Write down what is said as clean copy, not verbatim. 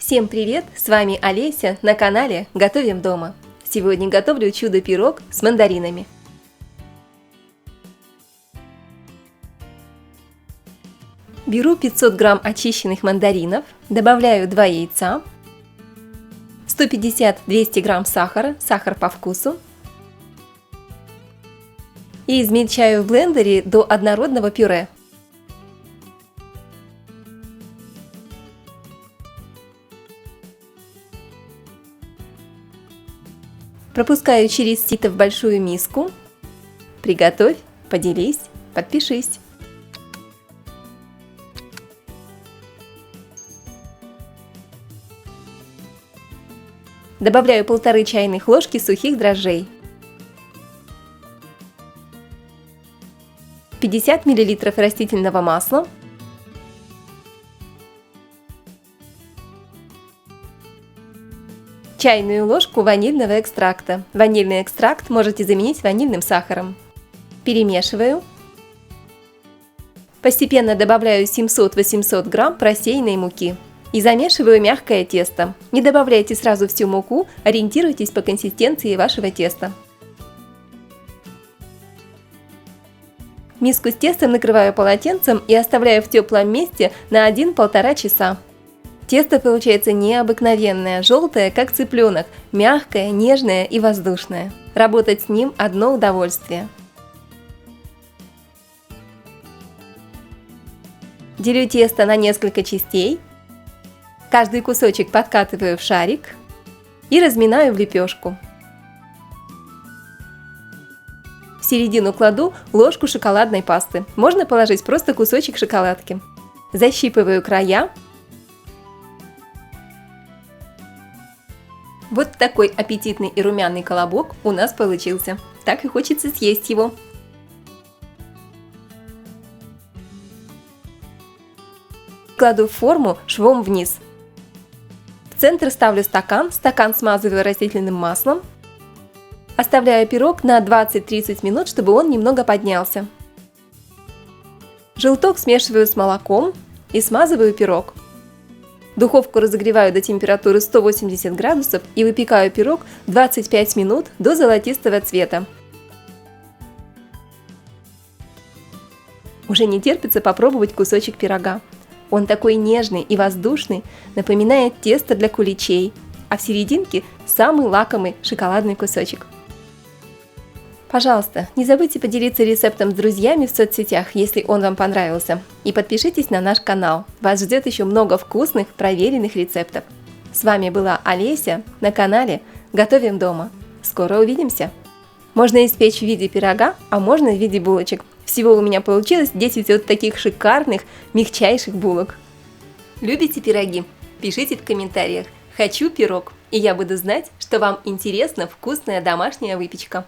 Всем привет! С вами Олеся на канале Готовим дома. Сегодня готовлю чудо-пирог с мандаринами. Беру 500 грамм очищенных мандаринов, добавляю 2 яйца, 150-200 грамм сахара, сахар по вкусу, и измельчаю в блендере до однородного пюре. Пропускаю через сито в большую миску. Приготовь, поделись, подпишись. Добавляю 1,5 чайных ложки сухих дрожжей, 50 мл растительного масла, чайную ложку ванильного экстракта. Ванильный экстракт можете заменить ванильным сахаром. Перемешиваю. Постепенно добавляю 700-800 грамм просеянной муки. И замешиваю мягкое тесто. Не добавляйте сразу всю муку, ориентируйтесь по консистенции вашего теста. Миску с тестом накрываю полотенцем и оставляю в теплом месте на 1-1,5 часа. Тесто получается необыкновенное, желтое, как цыпленок, мягкое, нежное и воздушное. Работать с ним одно удовольствие. Делю тесто на несколько частей. Каждый кусочек подкатываю в шарик и разминаю в лепешку. В середину кладу ложку шоколадной пасты. Можно положить просто кусочек шоколадки. Защипываю края. Вот такой аппетитный и румяный колобок у нас получился. Так и хочется съесть его. Кладу в форму швом вниз. В центр ставлю стакан смазываю растительным маслом. Оставляю пирог на 20-30 минут, чтобы он немного поднялся. Желток смешиваю с молоком и смазываю пирог. Духовку разогреваю до температуры 180 градусов и выпекаю пирог 25 минут до золотистого цвета. Уже не терпится попробовать кусочек пирога. Он такой нежный и воздушный, напоминает тесто для куличей, а в серединке самый лакомый шоколадный кусочек. Пожалуйста, не забудьте поделиться рецептом с друзьями в соцсетях, если он вам понравился. И подпишитесь на наш канал. Вас ждет еще много вкусных, проверенных рецептов. С вами была Олеся на канале Готовим дома. Скоро увидимся! Можно испечь в виде пирога, а можно в виде булочек. Всего у меня получилось 10 вот таких шикарных, мягчайших булок. Любите пироги? Пишите в комментариях «Хочу пирог», и я буду знать, что вам интересна вкусная домашняя выпечка.